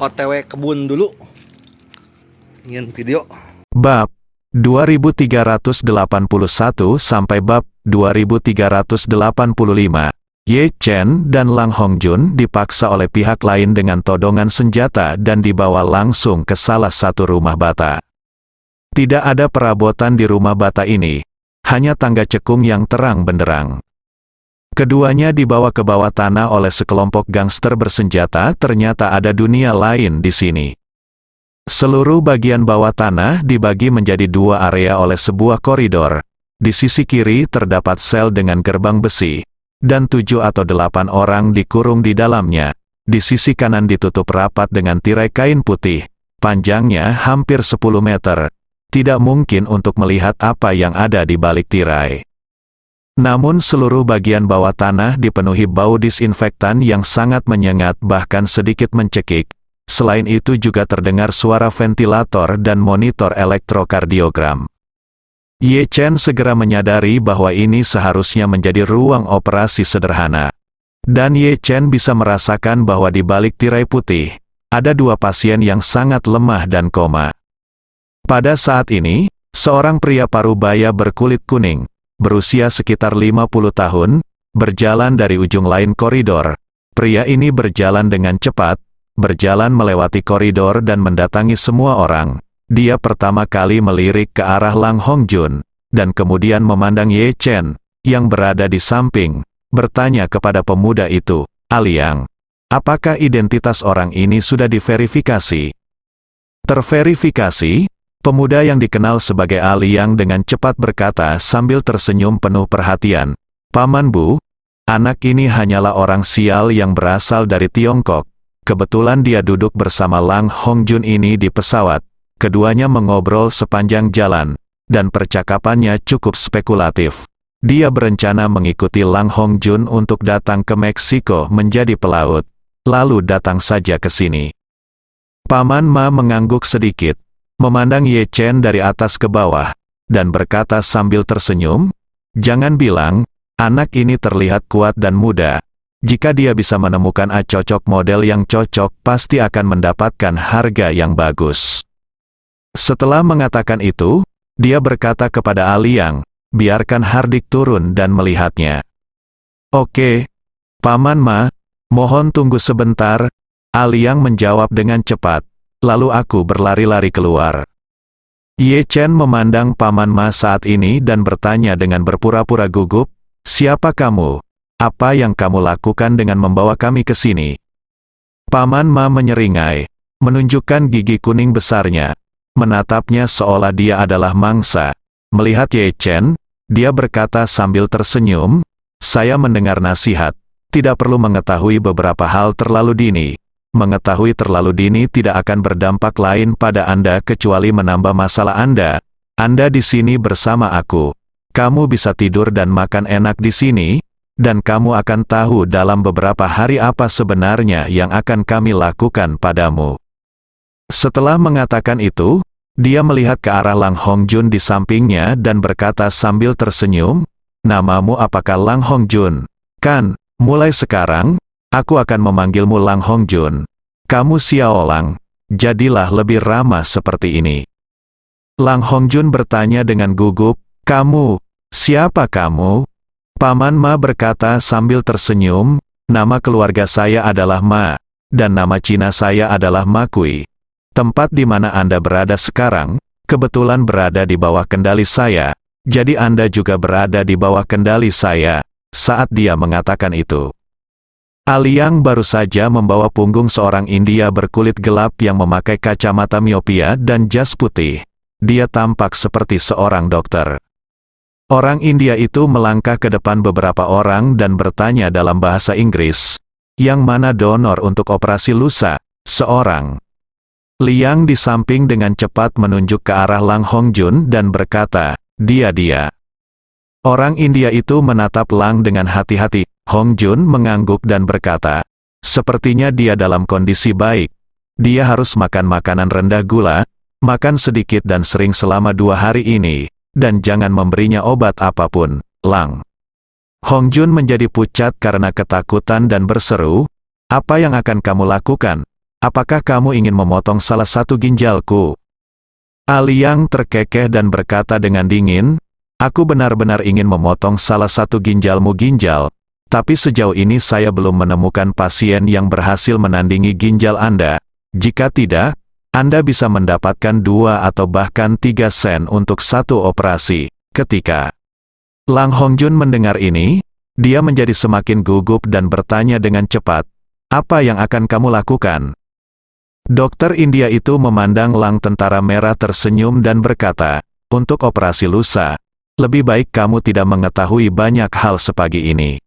OTW kebun dulu. Ingin video. Bab 2381 sampai bab 2385. Ye Chen dan Lang Hongjun dipaksa oleh pihak lain dengan todongan senjata dan dibawa langsung ke salah satu rumah bata. Tidak ada perabotan di rumah bata ini, hanya tangga cekung yang terang benderang. Keduanya dibawa ke bawah tanah oleh sekelompok gangster bersenjata. Ternyata ada dunia lain di sini. Seluruh bagian bawah tanah dibagi menjadi dua area oleh sebuah koridor. Di sisi kiri terdapat sel dengan gerbang besi, dan 7 atau 8 orang dikurung di dalamnya. Di sisi kanan ditutup rapat dengan tirai kain putih, panjangnya hampir 10 meter. Tidak mungkin untuk melihat apa yang ada di balik tirai. Namun seluruh bagian bawah tanah dipenuhi bau disinfektan yang sangat menyengat bahkan sedikit mencekik. Selain itu juga terdengar suara ventilator dan monitor elektrokardiogram. Ye Chen segera menyadari bahwa ini seharusnya menjadi ruang operasi sederhana. Dan Ye Chen bisa merasakan bahwa di balik tirai putih, ada 2 pasien yang sangat lemah dan koma. Pada saat ini, seorang pria parubaya berkulit kuning, berusia sekitar 50 tahun, berjalan dari ujung lain koridor. Pria ini berjalan dengan cepat, berjalan melewati koridor dan mendatangi semua orang. Dia pertama kali melirik ke arah Lang Hongjun, dan kemudian memandang Ye Chen, yang berada di samping, bertanya kepada pemuda itu, "Aliang, apakah identitas orang ini sudah diverifikasi?" "Terverifikasi?" Pemuda yang dikenal sebagai Aliang dengan cepat berkata sambil tersenyum penuh perhatian, "Paman Bu, anak ini hanyalah orang sial yang berasal dari Tiongkok. Kebetulan dia duduk bersama Lang Hongjun ini di pesawat. Keduanya mengobrol sepanjang jalan, dan percakapannya cukup spekulatif. Dia berencana mengikuti Lang Hongjun untuk datang ke Meksiko menjadi pelaut, lalu datang saja ke sini." Paman Ma mengangguk sedikit, memandang Ye Chen dari atas ke bawah, dan berkata sambil tersenyum, "Jangan bilang, anak ini terlihat kuat dan muda. Jika dia bisa menemukan cocok model yang cocok, pasti akan mendapatkan harga yang bagus." Setelah mengatakan itu, dia berkata kepada Aliang, "Biarkan Hardik turun dan melihatnya." "Oke, Paman Ma, mohon tunggu sebentar." Aliang menjawab dengan cepat, lalu aku berlari-lari keluar. Ye Chen memandang Paman Ma saat ini dan bertanya dengan berpura-pura gugup, "Siapa kamu? Apa yang kamu lakukan dengan membawa kami ke sini?" Paman Ma menyeringai, menunjukkan gigi kuning besarnya, menatapnya seolah dia adalah mangsa. Melihat Ye Chen, dia berkata sambil tersenyum, "Saya mendengar nasihat, tidak perlu mengetahui beberapa hal terlalu dini. Mengetahui terlalu dini tidak akan berdampak lain pada Anda kecuali menambah masalah Anda. Anda di sini bersama aku. Kamu bisa tidur dan makan enak di sini, dan kamu akan tahu dalam beberapa hari apa sebenarnya yang akan kami lakukan padamu." Setelah mengatakan itu, dia melihat ke arah Lang Hongjun di sampingnya dan berkata sambil tersenyum, "Namamu apakah Lang Hongjun? Kan, mulai sekarang, aku akan memanggilmu Lang Hongjun. Kamu Xiao Lang, jadilah lebih ramah seperti ini." Lang Hongjun bertanya dengan gugup, "Kamu, siapa kamu?" Paman Ma berkata sambil tersenyum, "Nama keluarga saya adalah Ma, dan nama Cina saya adalah Ma Kui. Tempat di mana Anda berada sekarang, kebetulan berada di bawah kendali saya, jadi Anda juga berada di bawah kendali saya." Saat dia mengatakan itu, Aliang baru saja membawa punggung seorang India berkulit gelap yang memakai kacamata miopia dan jas putih. Dia tampak seperti seorang dokter. Orang India itu melangkah ke depan beberapa orang dan bertanya dalam bahasa Inggris, "Yang mana donor untuk operasi lusa?" Seorang Liang di samping dengan cepat menunjuk ke arah Lang Hongjun dan berkata, Dia." Orang India itu menatap Lang dengan hati-hati. Hongjun mengangguk dan berkata, "Sepertinya dia dalam kondisi baik. Dia harus makan makanan rendah gula, makan sedikit dan sering selama 2 hari ini, dan jangan memberinya obat apapun, Lang." Hongjun menjadi pucat karena ketakutan dan berseru, "Apa yang akan kamu lakukan? apakah kamu ingin memotong salah satu ginjalku? Aliyang terkekeh dan berkata dengan dingin, aku benar-benar ingin memotong salah satu ginjalmu ginjal, tapi sejauh ini saya belum menemukan pasien yang berhasil menandingi ginjal Anda. Jika tidak, Anda bisa mendapatkan 2 atau bahkan 3 sen untuk satu operasi. Ketika Lang Hongjun mendengar ini, dia menjadi semakin gugup dan bertanya dengan cepat, apa yang akan kamu lakukan? Dokter India itu memandang Lang Tentara Merah tersenyum dan berkata, untuk operasi lusa, lebih baik kamu tidak mengetahui banyak hal sepagi ini.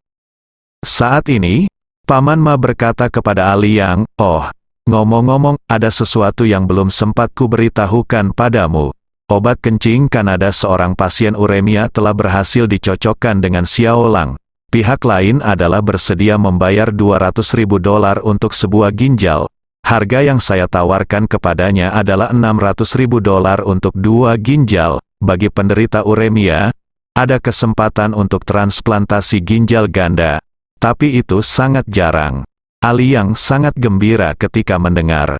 Saat ini, Paman Ma berkata kepada Aliyang, oh, ngomong-ngomong, ada sesuatu yang belum sempat kuberitahukan padamu. Obat kencing Kanada seorang pasien uremia telah berhasil dicocokkan dengan Xiao Lang. Pihak lain adalah bersedia membayar $200.000 untuk sebuah ginjal. Harga yang saya tawarkan kepadanya adalah $600.000 untuk 2 ginjal. Bagi penderita uremia, ada kesempatan untuk transplantasi ginjal ganda. Tapi itu sangat jarang. Aliyang sangat gembira ketika mendengar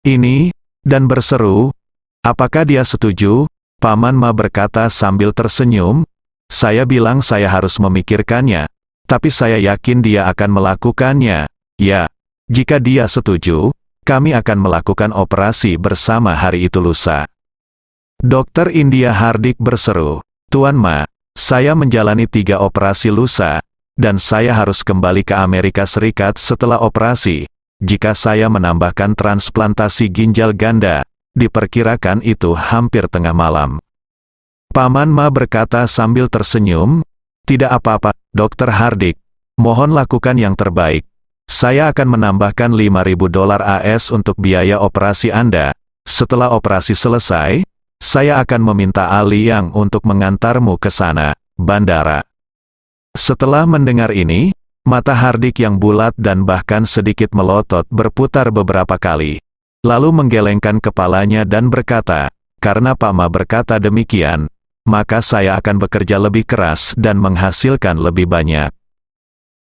ini, dan berseru, apakah dia setuju? Paman Ma berkata sambil tersenyum, saya bilang saya harus memikirkannya, tapi saya yakin dia akan melakukannya. Ya. Jika dia setuju, kami akan melakukan operasi bersama hari itu lusa. Dokter India Hardik berseru, Tuan Ma, saya menjalani 3 operasi lusa, dan saya harus kembali ke Amerika Serikat setelah operasi. Jika saya menambahkan transplantasi ginjal ganda, diperkirakan itu hampir tengah malam. Paman Ma berkata sambil tersenyum, tidak apa-apa, Dokter Hardik, mohon lakukan yang terbaik. Saya akan menambahkan $5.000 AS untuk biaya operasi Anda. Setelah operasi selesai, saya akan meminta Aliyang untuk mengantarmu ke sana, bandara. Setelah mendengar ini, mata Hardik yang bulat dan bahkan sedikit melotot berputar beberapa kali. Lalu menggelengkan kepalanya dan berkata, karena Pak Ma berkata demikian, maka saya akan bekerja lebih keras dan menghasilkan lebih banyak.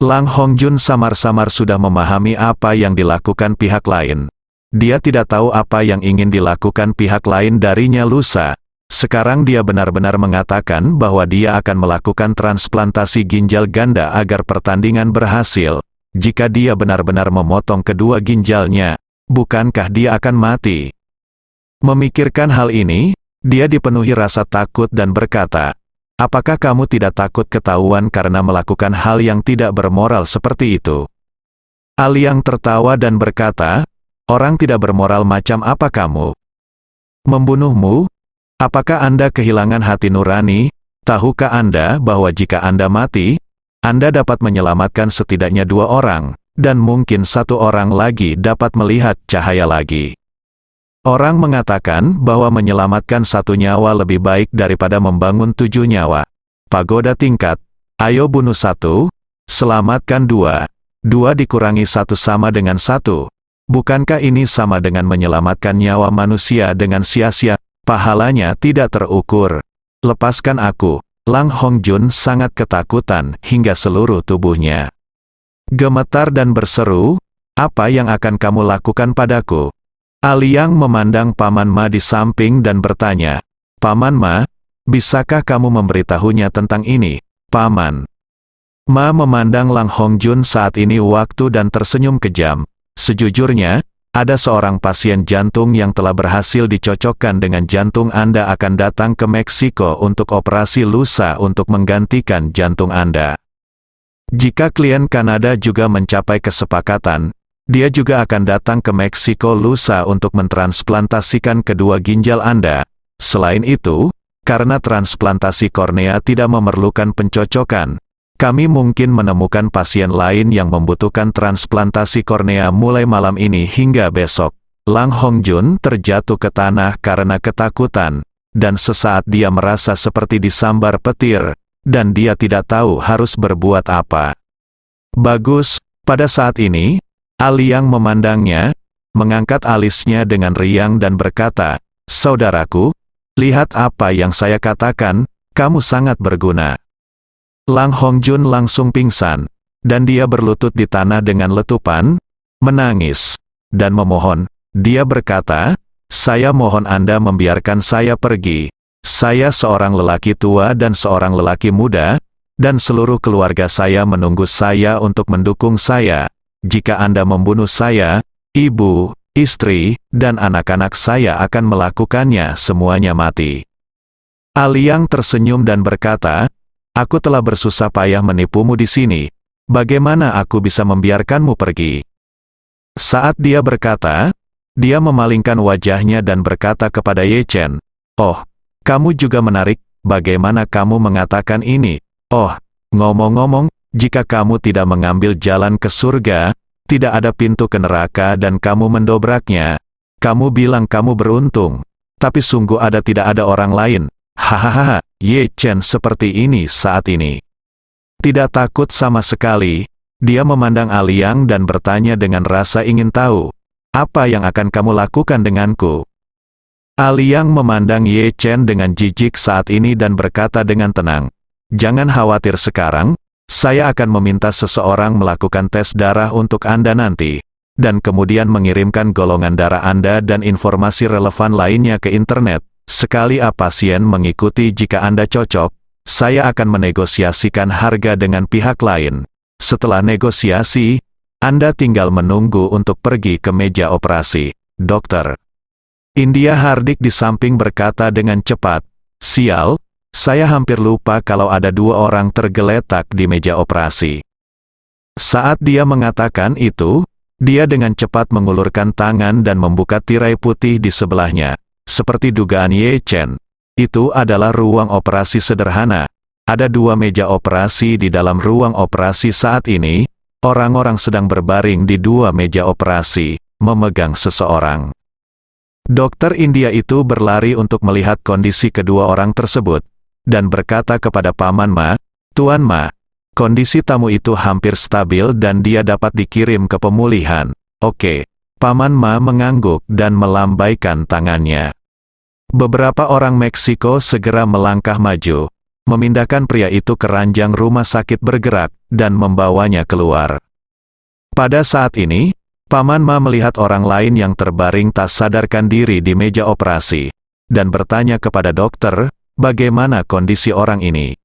Lang Hongjun samar-samar sudah memahami apa yang dilakukan pihak lain. Dia tidak tahu apa yang ingin dilakukan pihak lain darinya lusa. Sekarang dia benar-benar mengatakan bahwa dia akan melakukan transplantasi ginjal ganda agar pertandingan berhasil. Jika dia benar-benar memotong kedua ginjalnya, bukankah dia akan mati? Memikirkan hal ini, dia dipenuhi rasa takut dan berkata, apakah kamu tidak takut ketahuan karena melakukan hal yang tidak bermoral seperti itu? Aliyang tertawa dan berkata, orang tidak bermoral macam apa kamu? Membunuhmu? Apakah Anda kehilangan hati nurani? Tahukah Anda bahwa jika Anda mati, Anda dapat menyelamatkan setidaknya 2 orang, dan mungkin 1 orang lagi dapat melihat cahaya lagi. Orang mengatakan bahwa menyelamatkan 1 nyawa lebih baik daripada membangun 7 nyawa. Pagoda tingkat, ayo bunuh 1, selamatkan 2. 2 dikurangi 1 sama dengan 1. Bukankah ini sama dengan menyelamatkan nyawa manusia dengan sia-sia? Pahalanya tidak terukur. Lepaskan aku. Lang Hongjun sangat ketakutan hingga seluruh tubuhnya gemetar dan berseru, apa yang akan kamu lakukan padaku? Aliyang memandang Paman Ma di samping dan bertanya, Paman Ma, bisakah kamu memberitahunya tentang ini? Paman Ma memandang Lang Hongjun saat ini waktu dan tersenyum kejam. Sejujurnya, ada seorang pasien jantung yang telah berhasil dicocokkan dengan jantung Anda akan datang ke Meksiko untuk operasi lusa untuk menggantikan jantung Anda. Jika klien Kanada juga mencapai kesepakatan, dia juga akan datang ke Meksiko lusa untuk mentransplantasikan kedua ginjal Anda. Selain itu, karena transplantasi kornea tidak memerlukan pencocokan, kami mungkin menemukan pasien lain yang membutuhkan transplantasi kornea mulai malam ini hingga besok. Lang Hongjun terjatuh ke tanah karena ketakutan, dan sesaat dia merasa seperti disambar petir, dan dia tidak tahu harus berbuat apa. Bagus, pada saat ini, Aliyang memandangnya, mengangkat alisnya dengan riang dan berkata, saudaraku, lihat apa yang saya katakan, kamu sangat berguna. Lang Hongjun langsung pingsan, dan dia berlutut di tanah dengan letupan, menangis. dan memohon. Dia berkata, "Saya mohon Anda membiarkan saya pergi. Saya seorang lelaki tua dan seorang lelaki muda, dan seluruh keluarga saya menunggu saya untuk mendukung saya. Jika Anda membunuh saya, ibu, istri, dan anak-anak saya akan melakukannya semuanya mati." Aliang tersenyum dan berkata, "Aku telah bersusah payah menipumu di sini. Bagaimana aku bisa membiarkanmu pergi?" Saat dia berkata, dia memalingkan wajahnya dan berkata kepada Ye Chen, "Oh, kamu juga menarik, bagaimana kamu mengatakan ini? Oh, ngomong-ngomong, jika kamu tidak mengambil jalan ke surga, tidak ada pintu ke neraka dan kamu mendobraknya. Kamu bilang kamu beruntung, tapi sungguh tidak ada orang lain. Hahaha, Ye Chen seperti ini saat ini." Tidak takut sama sekali, dia memandang Aliang dan bertanya dengan rasa ingin tahu, "Apa yang akan kamu lakukan denganku?" Aliang memandang Ye Chen dengan jijik saat ini dan berkata dengan tenang, "Jangan khawatir sekarang, saya akan meminta seseorang melakukan tes darah untuk Anda nanti, dan kemudian mengirimkan golongan darah Anda dan informasi relevan lainnya ke internet. Sekali pasien mengikuti jika Anda cocok, saya akan menegosiasikan harga dengan pihak lain. Setelah negosiasi, Anda tinggal menunggu untuk pergi ke meja operasi, dokter." India Hardik di samping berkata dengan cepat, "Sial, saya hampir lupa kalau ada 2 orang tergeletak di meja operasi." Saat dia mengatakan itu, dia dengan cepat mengulurkan tangan dan membuka tirai putih di sebelahnya. Seperti dugaan Ye Chen, itu adalah ruang operasi sederhana. Ada 2 meja operasi di dalam ruang operasi saat ini. Orang-orang sedang berbaring di 2 meja operasi, memegang seseorang. Dokter India itu berlari untuk melihat kondisi kedua orang tersebut, dan berkata kepada Paman Ma, "Tuan Ma, kondisi tamu itu hampir stabil dan dia dapat dikirim ke pemulihan." "Oke." Paman Ma mengangguk dan melambaikan tangannya. Beberapa orang Meksiko segera melangkah maju, memindahkan pria itu ke ranjang rumah sakit bergerak, dan membawanya keluar. Pada saat ini, Paman Ma melihat orang lain yang terbaring tak sadarkan diri di meja operasi, dan bertanya kepada dokter, bagaimana kondisi orang ini.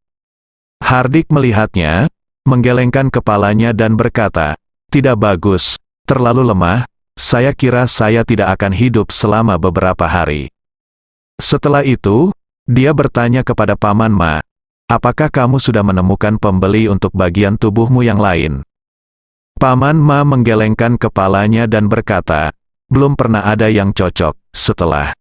Hardik melihatnya, menggelengkan kepalanya dan berkata, "Tidak bagus, terlalu lemah, saya kira saya tidak akan hidup selama beberapa hari." Setelah itu, dia bertanya kepada Paman Ma, "Apakah kamu sudah menemukan pembeli untuk bagian tubuhmu yang lain?" Paman Ma menggelengkan kepalanya dan berkata, "Belum pernah ada yang cocok." Setelah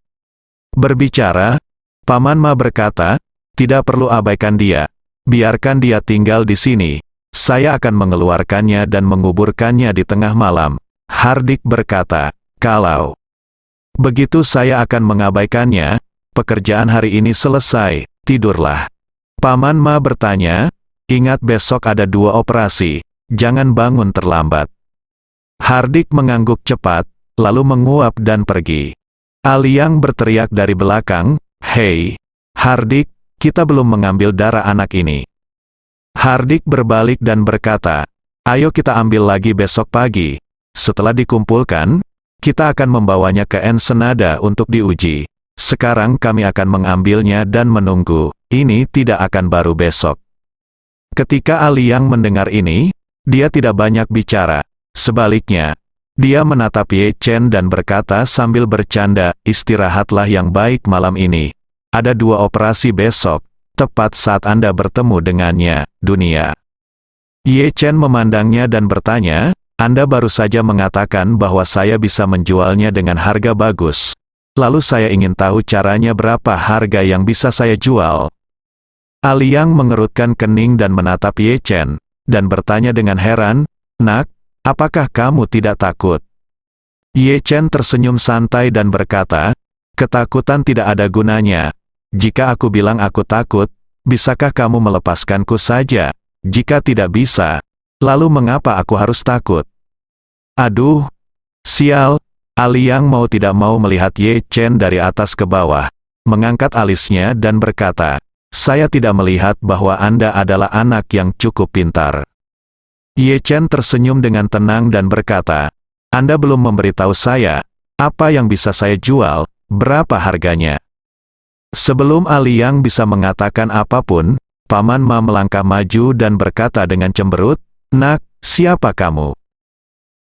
berbicara, Paman Ma berkata, "Tidak perlu abaikan dia. Biarkan dia tinggal di sini. Saya akan mengeluarkannya dan menguburkannya di tengah malam." Hardik berkata, "Kalau begitu saya akan mengabaikannya. Pekerjaan hari ini selesai, tidurlah." Paman Ma bertanya, "Ingat besok ada 2 operasi. Jangan bangun terlambat." Hardik mengangguk cepat, lalu menguap dan pergi. Aliang berteriak dari belakang, "Hei, Hardik, kita belum mengambil darah anak ini." Hardik berbalik dan berkata, "Ayo kita ambil lagi besok pagi. Setelah dikumpulkan, kita akan membawanya ke Ensenada untuk diuji. Sekarang kami akan mengambilnya dan menunggu. Ini tidak akan baru besok." Ketika Aliang mendengar ini, dia tidak banyak bicara. Sebaliknya, dia menatap Ye Chen dan berkata sambil bercanda, "Istirahatlah yang baik malam ini. Ada 2 operasi besok, tepat saat Anda bertemu dengannya, dunia." Ye Chen memandangnya dan bertanya, "Anda baru saja mengatakan bahwa saya bisa menjualnya dengan harga bagus. Lalu saya ingin tahu caranya berapa harga yang bisa saya jual." Aliang mengerutkan kening dan menatap Ye Chen, dan bertanya dengan heran, "Nak, apakah kamu tidak takut?" Ye Chen tersenyum santai dan berkata, "Ketakutan tidak ada gunanya. Jika aku bilang aku takut, bisakah kamu melepaskanku saja? Jika tidak bisa, lalu mengapa aku harus takut?" Aduh, sial. Aliang mau tidak mau melihat Ye Chen dari atas ke bawah, mengangkat alisnya dan berkata, "Saya tidak melihat bahwa Anda adalah anak yang cukup pintar." Ye Chen tersenyum dengan tenang dan berkata, Anda belum memberitahu saya, apa yang bisa saya jual, berapa harganya. Sebelum Aliang bisa mengatakan apapun, Paman Ma melangkah maju dan berkata dengan cemberut, "Nak, siapa kamu?"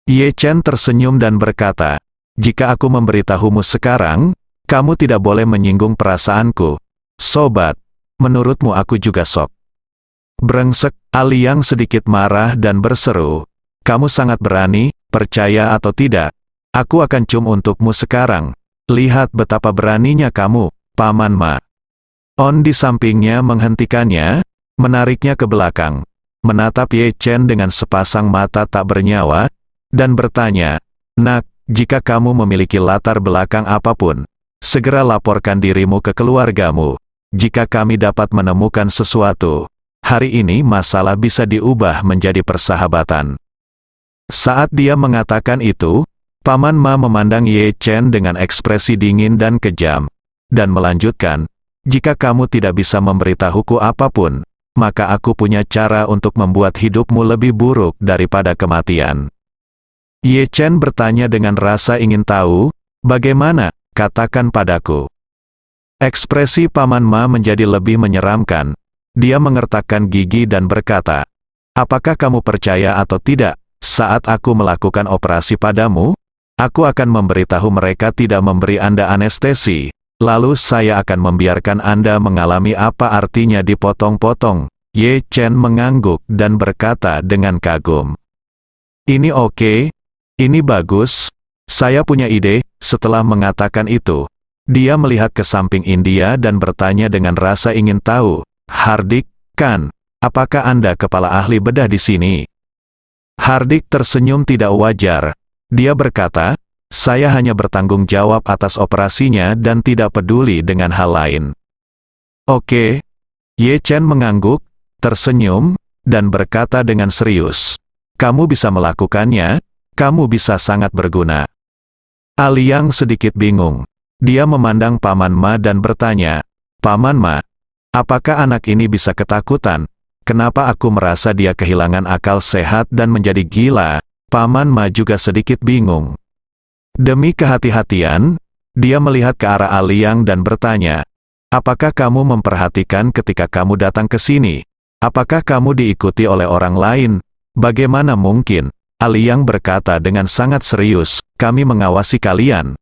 Ye Chen tersenyum dan berkata, "Jika aku memberitahumu sekarang, kamu tidak boleh menyinggung perasaanku. Sobat, menurutmu aku juga sok?" Brengsek, Aliang sedikit marah dan berseru, "Kamu sangat berani, percaya atau tidak, aku akan cium untukmu sekarang. Lihat betapa beraninya kamu, Paman Ma." On di sampingnya menghentikannya, menariknya ke belakang, menatap Ye Chen dengan sepasang mata tak bernyawa, dan bertanya, "Nak, jika kamu memiliki latar belakang apapun, segera laporkan dirimu ke keluargamu. Jika kami dapat menemukan sesuatu, hari ini masalah bisa diubah menjadi persahabatan." Saat dia mengatakan itu, Paman Ma memandang Ye Chen dengan ekspresi dingin dan kejam, dan melanjutkan, "Jika kamu tidak bisa memberitahuku apapun, maka aku punya cara untuk membuat hidupmu lebih buruk daripada kematian." Ye Chen bertanya dengan rasa ingin tahu, "Bagaimana? Katakan padaku." Ekspresi Paman Ma menjadi lebih menyeramkan. Dia mengertakkan gigi dan berkata, "Apakah kamu percaya atau tidak, saat aku melakukan operasi padamu, aku akan memberitahu mereka tidak memberi Anda anestesi, lalu saya akan membiarkan Anda mengalami apa artinya dipotong-potong." Ye Chen mengangguk dan berkata dengan kagum, "Ini oke, ini bagus, saya punya ide." Setelah mengatakan itu, dia melihat ke samping India dan bertanya dengan rasa ingin tahu, "Hardik, kan? Apakah Anda kepala ahli bedah di sini?" Hardik tersenyum tidak wajar. Dia berkata, "Saya hanya bertanggung jawab atas operasinya dan tidak peduli dengan hal lain." "Oke." Ye Chen mengangguk, tersenyum, dan berkata dengan serius, "Kamu bisa melakukannya, kamu bisa sangat berguna." Aliang sedikit bingung. Dia memandang Paman Ma dan bertanya, "Paman Ma, apakah anak ini bisa ketakutan? Kenapa aku merasa dia kehilangan akal sehat dan menjadi gila?" Paman Ma juga sedikit bingung. Demi kehati-hatian, dia melihat ke arah Aliang dan bertanya, "Apakah kamu memperhatikan ketika kamu datang ke sini? Apakah kamu diikuti oleh orang lain?" "Bagaimana mungkin?" Aliang berkata dengan sangat serius, "Kami mengawasi kalian.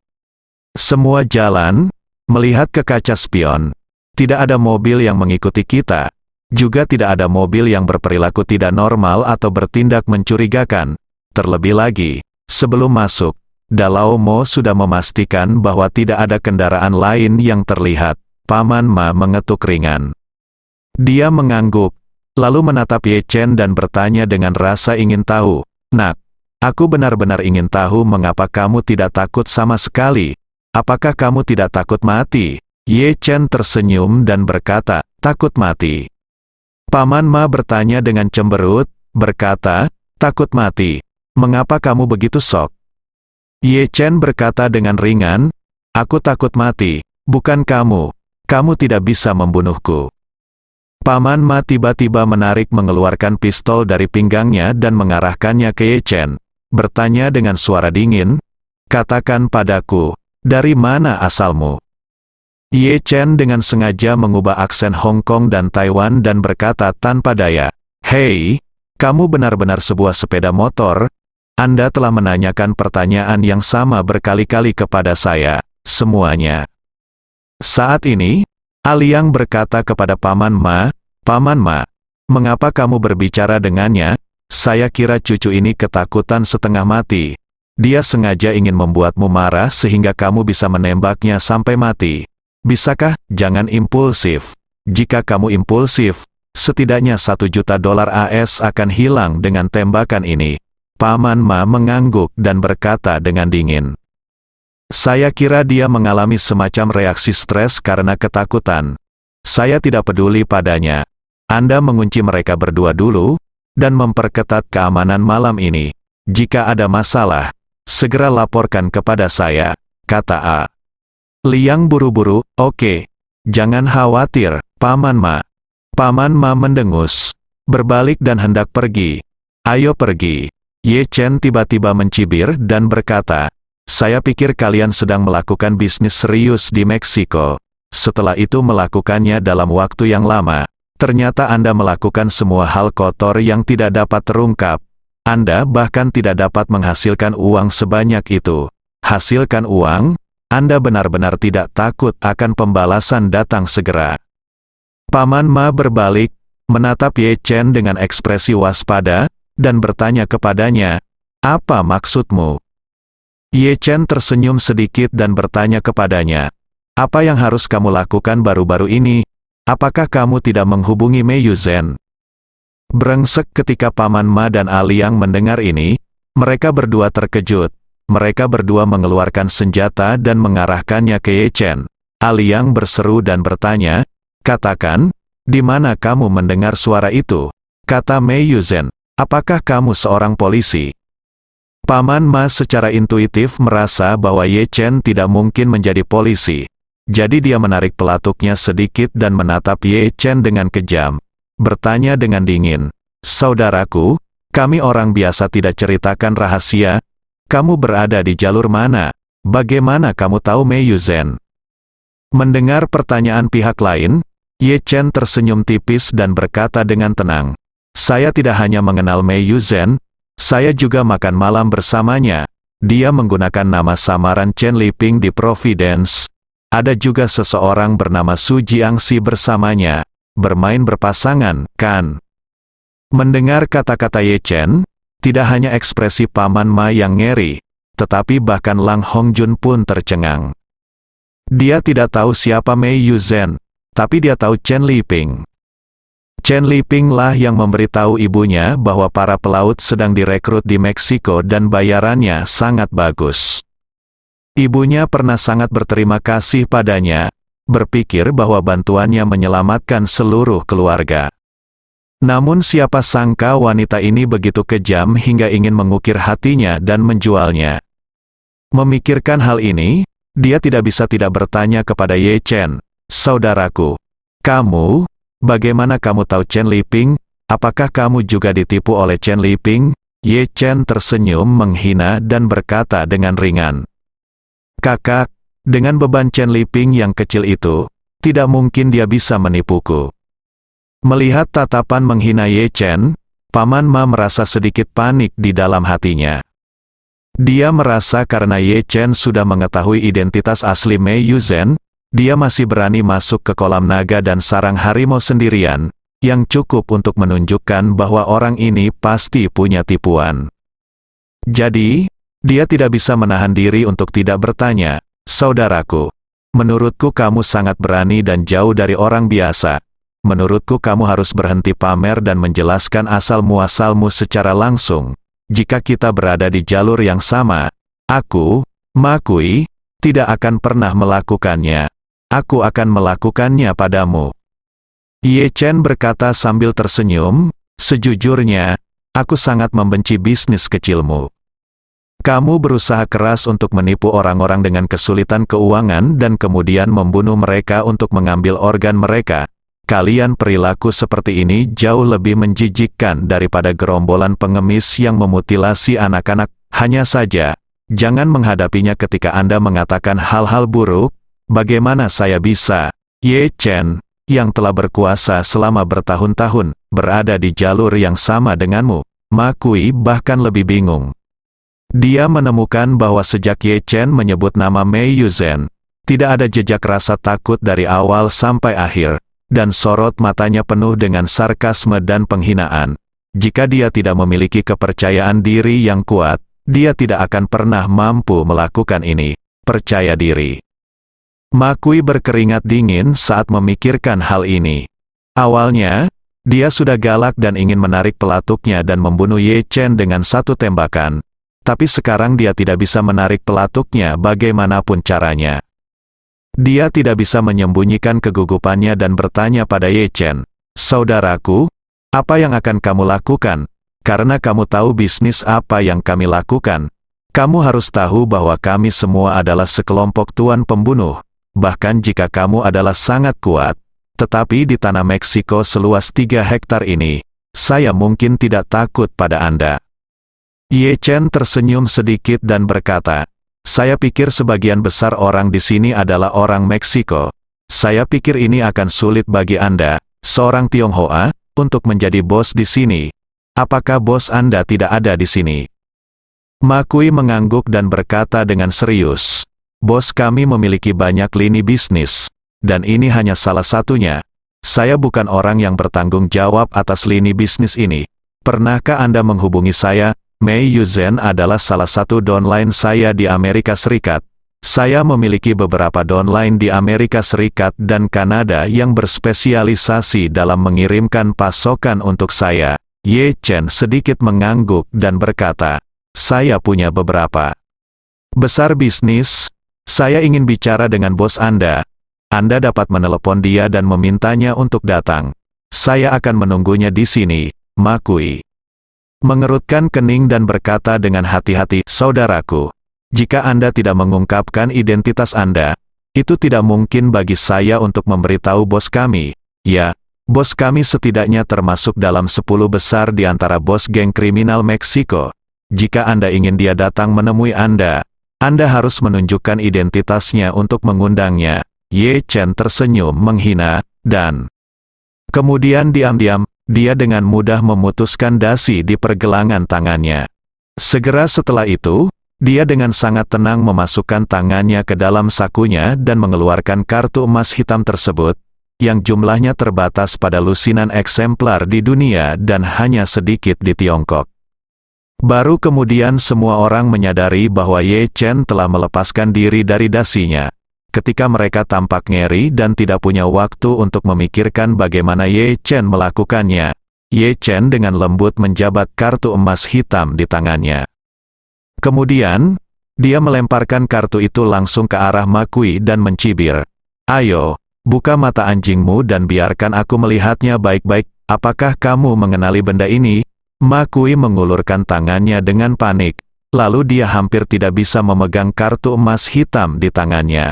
Semua jalan, melihat ke kaca spion. Tidak ada mobil yang mengikuti kita. Juga tidak ada mobil yang berperilaku tidak normal atau bertindak mencurigakan. Terlebih lagi, sebelum masuk, Dalao Mo sudah memastikan bahwa tidak ada kendaraan lain yang terlihat." Paman Ma mengetuk ringan. Dia mengangguk, lalu menatap Ye Chen dan bertanya dengan rasa ingin tahu, "Nak, aku benar-benar ingin tahu mengapa kamu tidak takut sama sekali. Apakah kamu tidak takut mati?" Ye Chen tersenyum dan berkata, "Takut mati?" Paman Ma bertanya dengan cemberut, berkata, "Takut mati? Mengapa kamu begitu sok?" Ye Chen berkata dengan ringan, "Aku takut mati, bukan kamu. Kamu tidak bisa membunuhku." Paman Ma tiba-tiba mengeluarkan pistol dari pinggangnya dan mengarahkannya ke Ye Chen, bertanya dengan suara dingin, "Katakan padaku, dari mana asalmu?" Ye Chen dengan sengaja mengubah aksen Hong Kong dan Taiwan dan berkata tanpa daya, "Hei, kamu benar-benar sebuah sepeda motor? Anda telah menanyakan pertanyaan yang sama berkali-kali kepada saya, semuanya." Saat ini, Aliang berkata kepada Paman Ma, "Paman Ma, mengapa kamu berbicara dengannya? Saya kira cucu ini ketakutan setengah mati. Dia sengaja ingin membuatmu marah sehingga kamu bisa menembaknya sampai mati. Bisakah? Jangan impulsif. Jika kamu impulsif, setidaknya $1 juta AS akan hilang dengan tembakan ini." Paman Ma mengangguk dan berkata dengan dingin, "Saya kira dia mengalami semacam reaksi stres karena ketakutan. Saya tidak peduli padanya. Anda mengunci mereka berdua dulu, dan memperketat keamanan malam ini. Jika ada masalah, segera laporkan kepada saya," kata A. Liang buru-buru, "Oke. Jangan khawatir, Paman Ma." Paman Ma mendengus, berbalik dan hendak pergi. "Ayo pergi. Ye Chen tiba-tiba mencibir dan berkata, "Saya pikir kalian sedang melakukan bisnis serius di Meksiko. Setelah itu melakukannya dalam waktu yang lama. Ternyata Anda melakukan semua hal kotor yang tidak dapat terungkap. Anda bahkan tidak dapat menghasilkan uang sebanyak itu. Hasilkan uang? Anda benar-benar tidak takut akan pembalasan datang segera." Paman Ma berbalik, menatap Ye Chen dengan ekspresi waspada, dan bertanya kepadanya, "Apa maksudmu?" Ye Chen tersenyum sedikit dan bertanya kepadanya, "Apa yang harus kamu lakukan baru-baru ini? Apakah kamu tidak menghubungi Mei Yuzhen?" Brengsek ketika Paman Ma dan Aliang mendengar ini, mereka berdua terkejut. Mereka berdua mengeluarkan senjata dan mengarahkannya ke Ye Chen. Aliang berseru dan bertanya, "Katakan, di mana kamu mendengar suara itu?" Kata Mei Yuzhen, "Apakah kamu seorang polisi?" Paman Ma secara intuitif merasa bahwa Ye Chen tidak mungkin menjadi polisi. Jadi dia menarik pelatuknya sedikit dan menatap Ye Chen dengan kejam. Bertanya dengan dingin, "Saudaraku, kami orang biasa tidak ceritakan rahasia. Kamu berada di jalur mana? Bagaimana kamu tahu Mei Yuzhen?" Mendengar pertanyaan pihak lain, Ye Chen tersenyum tipis dan berkata dengan tenang, "Saya tidak hanya mengenal Mei Yuzhen, saya juga makan malam bersamanya. Dia menggunakan nama samaran Chen Liping di Providence. Ada juga seseorang bernama Su Jiangxi bersamanya. Bermain berpasangan, kan?" Mendengar kata-kata Ye Chen, tidak hanya ekspresi Paman Ma yang ngeri, tetapi bahkan Lang Hongjun pun tercengang. Dia tidak tahu siapa Mei Yuzhen, tapi dia tahu Chen Liping. Chen Liping lah yang memberitahu ibunya bahwa para pelaut sedang direkrut di Meksiko dan bayarannya sangat bagus. Ibunya pernah sangat berterima kasih padanya, berpikir bahwa bantuannya menyelamatkan seluruh keluarga. Namun siapa sangka wanita ini begitu kejam hingga ingin mengukir hatinya dan menjualnya. Memikirkan hal ini, dia tidak bisa tidak bertanya kepada Ye Chen, "Saudaraku, kamu, bagaimana kamu tahu Chen Liping? Apakah kamu juga ditipu oleh Chen Liping?" Ye Chen tersenyum menghina dan berkata dengan ringan, "Kakak, dengan beban Chen Liping yang kecil itu, tidak mungkin dia bisa menipuku." Melihat tatapan menghina Ye Chen, Paman Ma merasa sedikit panik di dalam hatinya. Dia merasa karena Ye Chen sudah mengetahui identitas asli Mei Yuzhen, dia masih berani masuk ke kolam naga dan sarang harimau sendirian, yang cukup untuk menunjukkan bahwa orang ini pasti punya tipuan. Jadi, dia tidak bisa menahan diri untuk tidak bertanya, "Saudaraku, menurutku kamu sangat berani dan jauh dari orang biasa. Menurutku kamu harus berhenti pamer dan menjelaskan asal-muasalmu secara langsung. Jika kita berada di jalur yang sama, aku, Ma Kui, tidak akan pernah melakukannya. Aku akan melakukannya padamu." Ye Chen berkata sambil tersenyum, "Sejujurnya, aku sangat membenci bisnis kecilmu. Kamu berusaha keras untuk menipu orang-orang dengan kesulitan keuangan dan kemudian membunuh mereka untuk mengambil organ mereka. Kalian perilaku seperti ini jauh lebih menjijikkan daripada gerombolan pengemis yang memutilasi anak-anak. Hanya saja, jangan menghadapinya ketika Anda mengatakan hal-hal buruk. Bagaimana saya bisa?" Ye Chen, yang telah berkuasa selama bertahun-tahun, berada di jalur yang sama denganmu. Ma Kui bahkan lebih bingung. Dia menemukan bahwa sejak Ye Chen menyebut nama Mei Yuzhen, tidak ada jejak rasa takut dari awal sampai akhir, dan sorot matanya penuh dengan sarkasme dan penghinaan. Jika dia tidak memiliki kepercayaan diri yang kuat, dia tidak akan pernah mampu melakukan ini. Percaya diri. Ma Kui berkeringat dingin saat memikirkan hal ini. Awalnya, dia sudah galak dan ingin menarik pelatuknya dan membunuh Ye Chen dengan satu tembakan. Tapi sekarang dia tidak bisa menarik pelatuknya bagaimanapun caranya. Dia tidak bisa menyembunyikan kegugupannya dan bertanya pada Ye Chen, "Saudaraku, apa yang akan kamu lakukan? Karena kamu tahu bisnis apa yang kami lakukan. Kamu harus tahu bahwa kami semua adalah sekelompok tuan pembunuh. Bahkan jika kamu adalah sangat kuat, tetapi di tanah Meksiko seluas 3 hektar ini, saya mungkin tidak takut pada Anda." Ye Chen tersenyum sedikit dan berkata, "Saya pikir sebagian besar orang di sini adalah orang Meksiko. Saya pikir ini akan sulit bagi Anda, seorang Tionghoa, untuk menjadi bos di sini. Apakah bos Anda tidak ada di sini?" Ma Kui mengangguk dan berkata dengan serius, "Bos kami memiliki banyak lini bisnis, dan ini hanya salah satunya. Saya bukan orang yang bertanggung jawab atas lini bisnis ini. Pernahkah Anda menghubungi saya? Mei Yuzen adalah salah satu downline saya di Amerika Serikat. Saya memiliki beberapa downline di Amerika Serikat dan Kanada yang berspesialisasi dalam mengirimkan pasokan untuk saya." Ye Chen sedikit mengangguk dan berkata, "Saya punya beberapa besar bisnis. Saya ingin bicara dengan bos Anda. Anda dapat menelepon dia dan memintanya untuk datang. Saya akan menunggunya di sini." Ma Kui mengerutkan kening dan berkata dengan hati-hati, "Saudaraku, jika Anda tidak mengungkapkan identitas Anda, itu tidak mungkin bagi saya untuk memberitahu bos kami. Ya, bos kami setidaknya termasuk dalam 10 besar di antara bos geng kriminal Meksiko. Jika Anda ingin dia datang menemui Anda harus menunjukkan identitasnya untuk mengundangnya." Ye Chen tersenyum menghina, dan kemudian diam-diam, dia dengan mudah memutuskan dasi di pergelangan tangannya. Segera setelah itu, dia dengan sangat tenang memasukkan tangannya ke dalam sakunya dan mengeluarkan kartu emas hitam tersebut, yang jumlahnya terbatas pada lusinan eksemplar di dunia dan hanya sedikit di Tiongkok. Baru kemudian semua orang menyadari bahwa Ye Chen telah melepaskan diri dari dasinya. Ketika mereka tampak ngeri dan tidak punya waktu untuk memikirkan bagaimana Ye Chen melakukannya, Ye Chen dengan lembut menjabat kartu emas hitam di tangannya. Kemudian, dia melemparkan kartu itu langsung ke arah Ma Kui dan mencibir, "Ayo, buka mata anjingmu dan biarkan aku melihatnya baik-baik. Apakah kamu mengenali benda ini?" Ma Kui mengulurkan tangannya dengan panik, lalu dia hampir tidak bisa memegang kartu emas hitam di tangannya.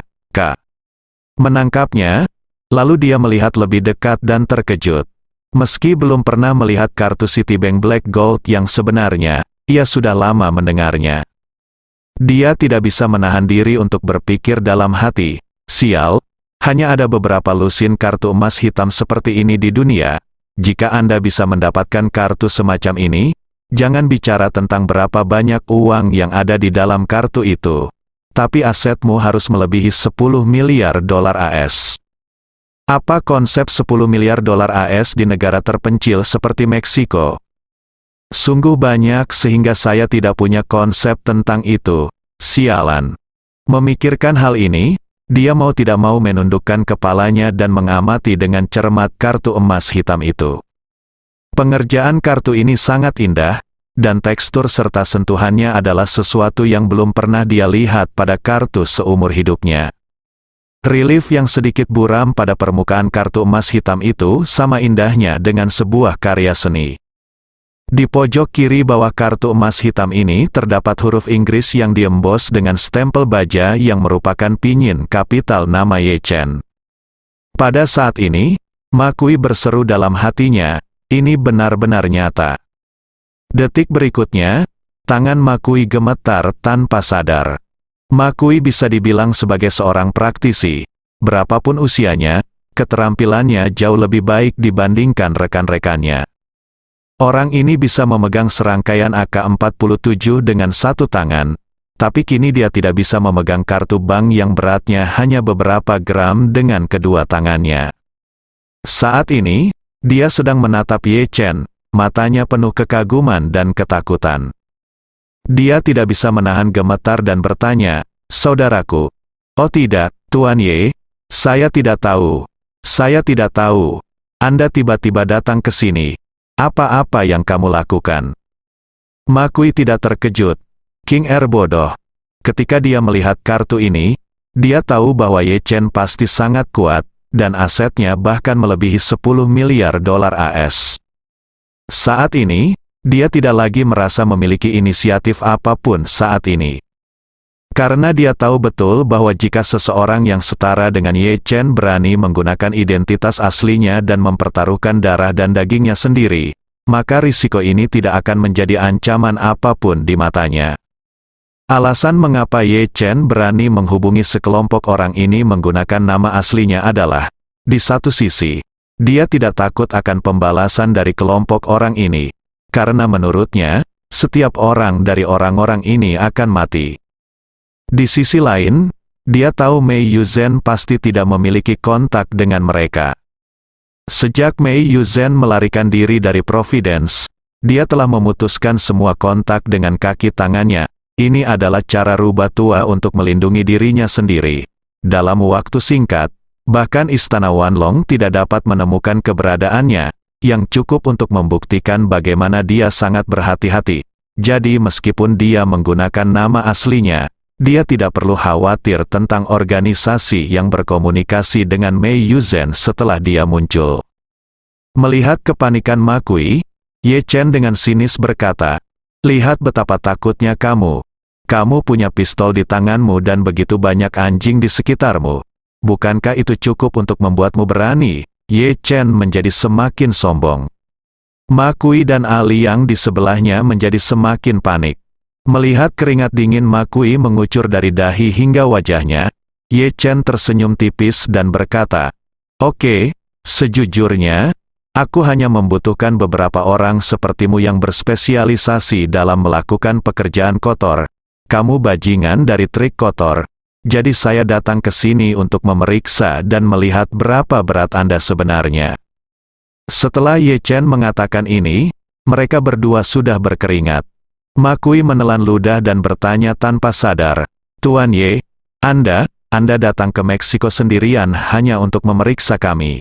Menangkapnya, lalu dia melihat lebih dekat dan terkejut. Meski belum pernah melihat kartu Citibank Black Gold yang sebenarnya, ia sudah lama mendengarnya. Dia tidak bisa menahan diri untuk berpikir dalam hati, "Sial, hanya ada beberapa lusin kartu emas hitam seperti ini di dunia. Jika Anda bisa mendapatkan kartu semacam ini, jangan bicara tentang berapa banyak uang yang ada di dalam kartu itu. Tapi asetmu harus melebihi 10 miliar dolar AS. Apa konsep 10 miliar dolar AS di negara terpencil seperti Meksiko? Sungguh banyak sehingga saya tidak punya konsep tentang itu. Sialan." Memikirkan hal ini, dia mau tidak mau menundukkan kepalanya dan mengamati dengan cermat kartu emas hitam itu. Pengerjaan kartu ini sangat indah, dan tekstur serta sentuhannya adalah sesuatu yang belum pernah dia lihat pada kartu seumur hidupnya. Relief yang sedikit buram pada permukaan kartu emas hitam itu sama indahnya dengan sebuah karya seni. Di pojok kiri bawah kartu emas hitam ini terdapat huruf Inggris yang diembos dengan stempel baja yang merupakan pinyin kapital nama Ye Chen. Pada saat ini, Ma Kui berseru dalam hatinya, "Ini benar-benar nyata." Detik berikutnya, tangan Ma Kui gemetar tanpa sadar. Ma Kui bisa dibilang sebagai seorang praktisi. Berapapun usianya, keterampilannya jauh lebih baik dibandingkan rekan-rekannya. Orang ini bisa memegang serangkaian AK-47 dengan satu tangan, tapi kini dia tidak bisa memegang kartu bank yang beratnya hanya beberapa gram dengan kedua tangannya. Saat ini, dia sedang menatap Ye Chen. Matanya penuh kekaguman dan ketakutan. Dia tidak bisa menahan gemetar dan bertanya, "Saudaraku." "Oh tidak, Tuan Ye, saya tidak tahu. Saya tidak tahu. Anda tiba-tiba datang ke sini. Apa-apa yang kamu lakukan?" Ma Kui tidak terkejut. King Er bodoh. Ketika dia melihat kartu ini, dia tahu bahwa Ye Chen pasti sangat kuat, dan asetnya bahkan melebihi 10 miliar dolar AS. Saat ini, dia tidak lagi merasa memiliki inisiatif apapun saat ini. Karena dia tahu betul bahwa jika seseorang yang setara dengan Ye Chen berani menggunakan identitas aslinya dan mempertaruhkan darah dan dagingnya sendiri, maka risiko ini tidak akan menjadi ancaman apapun di matanya. Alasan mengapa Ye Chen berani menghubungi sekelompok orang ini menggunakan nama aslinya adalah, di satu sisi, dia tidak takut akan pembalasan dari kelompok orang ini, karena menurutnya, setiap orang dari orang-orang ini akan mati. Di sisi lain, dia tahu Mei Yuzhen pasti tidak memiliki kontak dengan mereka. Sejak Mei Yuzhen melarikan diri dari Providence, dia telah memutuskan semua kontak dengan kaki tangannya. Ini adalah cara rubah tua untuk melindungi dirinya sendiri. Dalam waktu singkat, bahkan Istana Wanlong tidak dapat menemukan keberadaannya, yang cukup untuk membuktikan bagaimana dia sangat berhati-hati. Jadi meskipun dia menggunakan nama aslinya, dia tidak perlu khawatir tentang organisasi yang berkomunikasi dengan Mei Yuzhen setelah dia muncul. Melihat kepanikan Ma Kui, Ye Chen dengan sinis berkata, "Lihat betapa takutnya kamu. Kamu punya pistol di tanganmu dan begitu banyak anjing di sekitarmu. Bukankah itu cukup untuk membuatmu berani?" Ye Chen menjadi semakin sombong. Ma Kui dan Ali yang di sebelahnya menjadi semakin panik. Melihat keringat dingin Ma Kui mengucur dari dahi hingga wajahnya, Ye Chen tersenyum tipis dan berkata, "Oke, sejujurnya, aku hanya membutuhkan beberapa orang sepertimu yang berspesialisasi dalam melakukan pekerjaan kotor. Kamu bajingan dari trik kotor. Jadi saya datang ke sini untuk memeriksa dan melihat berapa berat Anda sebenarnya." Setelah Ye Chen mengatakan ini, mereka berdua sudah berkeringat. Ma Kui menelan ludah dan bertanya tanpa sadar, "Tuan Ye, Anda datang ke Meksiko sendirian hanya untuk memeriksa kami?"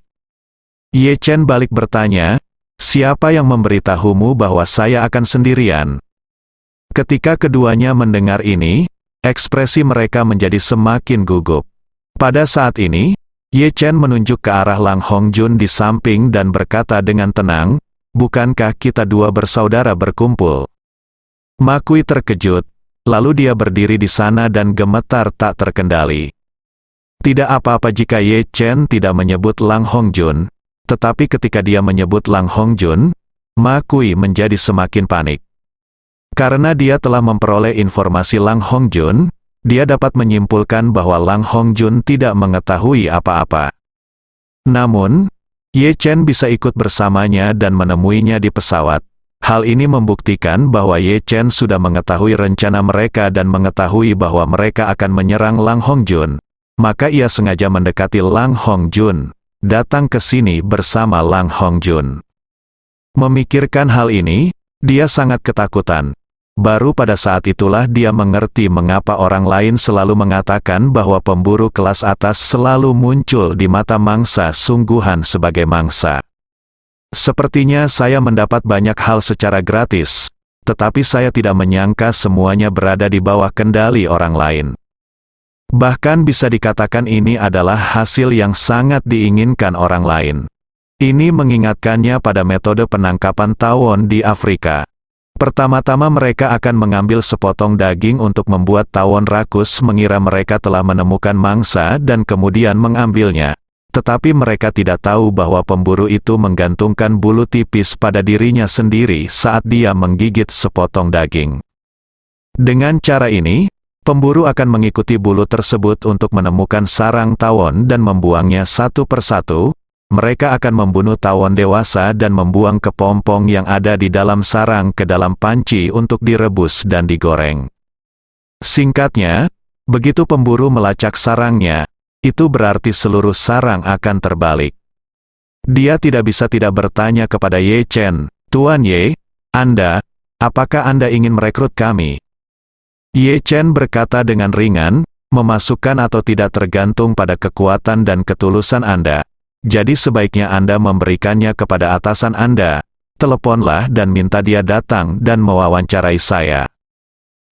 Ye Chen balik bertanya, "Siapa yang memberitahumu bahwa saya akan sendirian?" Ketika keduanya mendengar ini, ekspresi mereka menjadi semakin gugup. Pada saat ini, Ye Chen menunjuk ke arah Lang Hongjun di samping dan berkata dengan tenang, "Bukankah kita dua bersaudara berkumpul?" Ma Kui terkejut, lalu dia berdiri di sana dan gemetar tak terkendali. Tidak apa-apa jika Ye Chen tidak menyebut Lang Hongjun, tetapi ketika dia menyebut Lang Hongjun, Ma Kui menjadi semakin panik. Karena dia telah memperoleh informasi Lang Hongjun, dia dapat menyimpulkan bahwa Lang Hongjun tidak mengetahui apa-apa. Namun, Ye Chen bisa ikut bersamanya dan menemuinya di pesawat. Hal ini membuktikan bahwa Ye Chen sudah mengetahui rencana mereka dan mengetahui bahwa mereka akan menyerang Lang Hongjun. Maka ia sengaja mendekati Lang Hongjun, datang ke sini bersama Lang Hongjun. Memikirkan hal ini, dia sangat ketakutan. Baru pada saat itulah dia mengerti mengapa orang lain selalu mengatakan bahwa pemburu kelas atas selalu muncul di mata mangsa sungguhan sebagai mangsa. Sepertinya saya mendapat banyak hal secara gratis, tetapi saya tidak menyangka semuanya berada di bawah kendali orang lain. Bahkan bisa dikatakan ini adalah hasil yang sangat diinginkan orang lain. Ini mengingatkannya pada metode penangkapan tawon di Afrika. Pertama-tama mereka akan mengambil sepotong daging untuk membuat tawon rakus mengira mereka telah menemukan mangsa dan kemudian mengambilnya. Tetapi mereka tidak tahu bahwa pemburu itu menggantungkan bulu tipis pada dirinya sendiri saat dia menggigit sepotong daging. Dengan cara ini, pemburu akan mengikuti bulu tersebut untuk menemukan sarang tawon dan membuangnya satu persatu. Mereka akan membunuh tawon dewasa dan membuang kepompong yang ada di dalam sarang ke dalam panci untuk direbus dan digoreng. Singkatnya, begitu pemburu melacak sarangnya, itu berarti seluruh sarang akan terbalik. Dia tidak bisa tidak bertanya kepada Ye Chen, "Tuan Ye, apakah Anda ingin merekrut kami?" Ye Chen berkata dengan ringan, "Memasukkan atau tidak tergantung pada kekuatan dan ketulusan Anda. Jadi sebaiknya Anda memberikannya kepada atasan Anda. Teleponlah dan minta dia datang dan mewawancarai saya."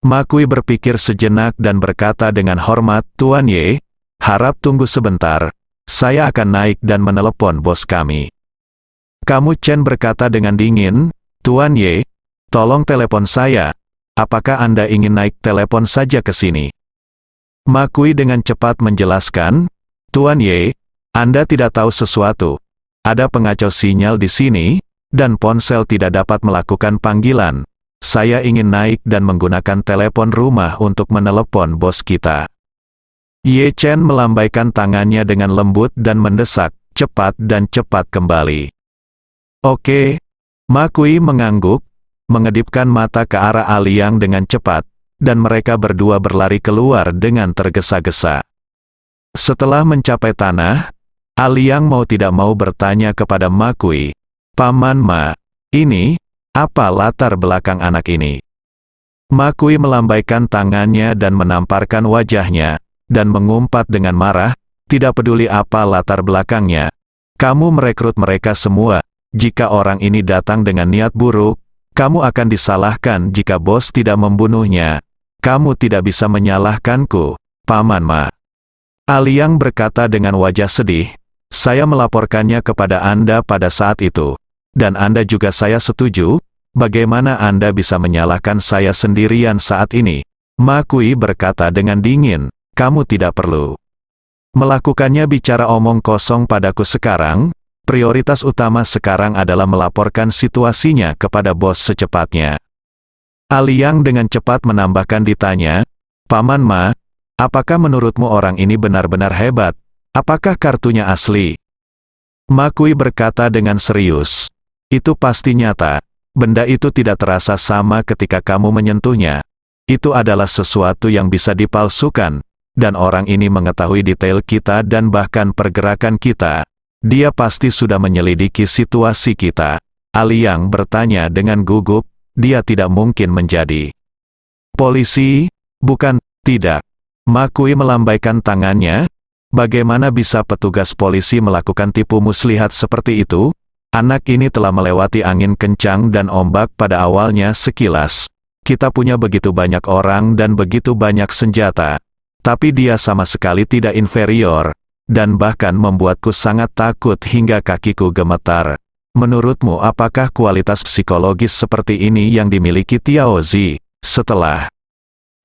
Ma Kui berpikir sejenak dan berkata dengan hormat, "Tuan Ye, harap tunggu sebentar. Saya akan naik dan menelepon bos kami." Kamu Chen berkata dengan dingin, "Tuan Ye, tolong telepon saya. Apakah Anda ingin naik telepon saja ke sini?" Ma Kui dengan cepat menjelaskan, "Tuan Ye, Anda tidak tahu sesuatu. Ada pengacau sinyal di sini, dan ponsel tidak dapat melakukan panggilan. Saya ingin naik dan menggunakan telepon rumah untuk menelepon bos kita." Ye Chen melambaikan tangannya dengan lembut dan mendesak, "Cepat dan cepat kembali." "Oke." Ma Kui mengangguk, mengedipkan mata ke arah Aliang dengan cepat, dan mereka berdua berlari keluar dengan tergesa-gesa. Setelah mencapai tanah, Aliang mau tidak mau bertanya kepada Ma Kui, "Paman Ma, ini, apa latar belakang anak ini?" Ma Kui melambaikan tangannya dan menamparkan wajahnya, dan mengumpat dengan marah, "Tidak peduli apa latar belakangnya. Kamu merekrut mereka semua. Jika orang ini datang dengan niat buruk, kamu akan disalahkan jika bos tidak membunuhnya. Kamu tidak bisa menyalahkanku, Paman Ma." Aliang berkata dengan wajah sedih, "Saya melaporkannya kepada Anda pada saat itu. Dan Anda juga saya setuju, bagaimana Anda bisa menyalahkan saya sendirian saat ini?" Ma Kui berkata dengan dingin, "Kamu tidak perlu melakukannya bicara omong kosong padaku sekarang. Prioritas utama sekarang adalah melaporkan situasinya kepada bos secepatnya." Aliang dengan cepat menambahkan ditanya, "Paman Ma, apakah menurutmu orang ini benar-benar hebat? Apakah kartunya asli?" Ma Kui berkata dengan serius, "Itu pasti nyata. Benda itu tidak terasa sama ketika kamu menyentuhnya. Itu adalah sesuatu yang bisa dipalsukan, dan orang ini mengetahui detail kita dan bahkan pergerakan kita. Dia pasti sudah menyelidiki situasi kita." Aliang bertanya dengan gugup, "Dia tidak mungkin menjadi polisi, bukan?" "Tidak." Ma Kui melambaikan tangannya, "Bagaimana bisa petugas polisi melakukan tipu muslihat seperti itu? Anak ini telah melewati angin kencang dan ombak pada awalnya sekilas. Kita punya begitu banyak orang dan begitu banyak senjata. Tapi dia sama sekali tidak inferior, dan bahkan membuatku sangat takut hingga kakiku gemetar. Menurutmu apakah kualitas psikologis seperti ini yang dimiliki Tiao Zi?" Setelah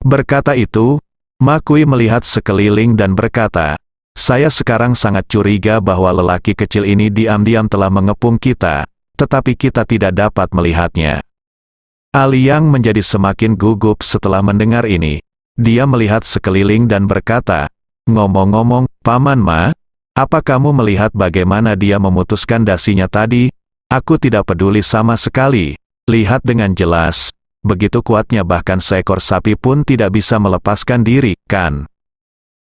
berkata itu, Ma Kui melihat sekeliling dan berkata, "Saya sekarang sangat curiga bahwa lelaki kecil ini diam-diam telah mengepung kita, tetapi kita tidak dapat melihatnya." Aliang menjadi semakin gugup setelah mendengar ini. Dia melihat sekeliling dan berkata, "Ngomong-ngomong, Paman Ma, apa kamu melihat bagaimana dia memutuskan dasinya tadi? Aku tidak peduli sama sekali. Lihat dengan jelas, begitu kuatnya bahkan seekor sapi pun tidak bisa melepaskan diri, kan?"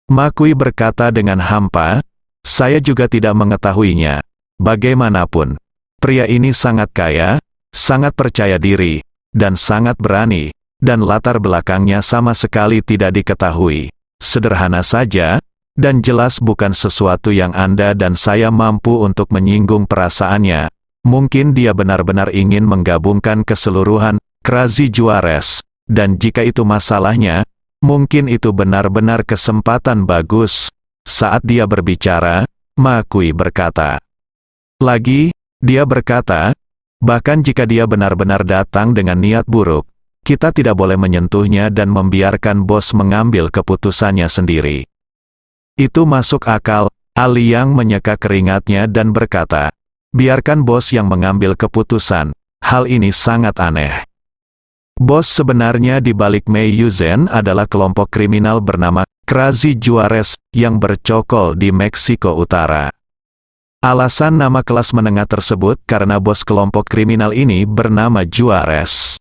Ma Kui berkata dengan hampa, "Saya juga tidak mengetahuinya. Bagaimanapun, pria ini sangat kaya, sangat percaya diri, dan sangat berani, dan latar belakangnya sama sekali tidak diketahui. Sederhana saja, dan jelas bukan sesuatu yang Anda dan saya mampu untuk menyinggung perasaannya. Mungkin dia benar-benar ingin menggabungkan keseluruhan Krazi Juarez, dan jika itu masalahnya, mungkin itu benar-benar kesempatan bagus." Saat dia berbicara, Ma Kui berkata lagi, dia berkata, "Bahkan jika dia benar-benar datang dengan niat buruk, kita tidak boleh menyentuhnya dan membiarkan bos mengambil keputusannya sendiri." "Itu masuk akal." Aliang menyeka keringatnya dan berkata, "Biarkan bos yang mengambil keputusan. Hal ini sangat aneh. Bos sebenarnya di balik Mei Yuzhen adalah kelompok kriminal bernama Krazi Juarez yang bercokol di Meksiko Utara. Alasan nama kelas menengah tersebut karena bos kelompok kriminal ini bernama Juarez.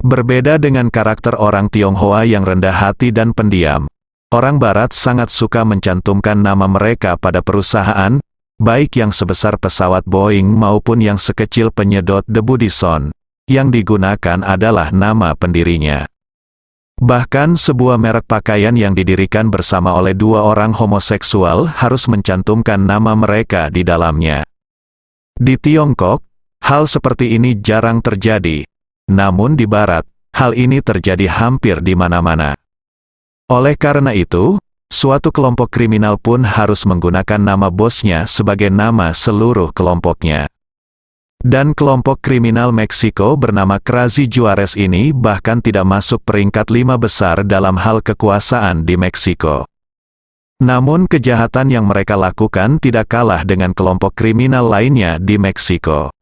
Berbeda dengan karakter orang Tionghoa yang rendah hati dan pendiam, orang Barat sangat suka mencantumkan nama mereka pada perusahaan, baik yang sebesar pesawat Boeing maupun yang sekecil penyedot debu Dyson. Yang digunakan adalah nama pendirinya. Bahkan sebuah merek pakaian yang didirikan bersama oleh dua orang homoseksual harus mencantumkan nama mereka di dalamnya. Di Tiongkok, hal seperti ini jarang terjadi. Namun di Barat, hal ini terjadi hampir di mana-mana. Oleh karena itu, suatu kelompok kriminal pun harus menggunakan nama bosnya sebagai nama seluruh kelompoknya. Dan kelompok kriminal Meksiko bernama Krazi Juarez ini bahkan tidak masuk peringkat 5 besar dalam hal kekuasaan di Meksiko. Namun kejahatan yang mereka lakukan tidak kalah dengan kelompok kriminal lainnya di Meksiko.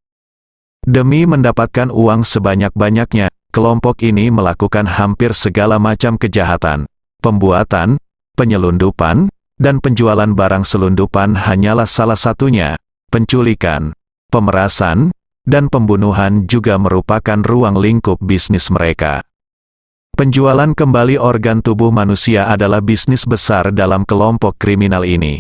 Demi mendapatkan uang sebanyak-banyaknya, kelompok ini melakukan hampir segala macam kejahatan. Pembuatan, penyelundupan, dan penjualan barang selundupan hanyalah salah satunya. Penculikan, pemerasan, dan pembunuhan juga merupakan ruang lingkup bisnis mereka. Penjualan kembali organ tubuh manusia adalah bisnis besar dalam kelompok kriminal ini.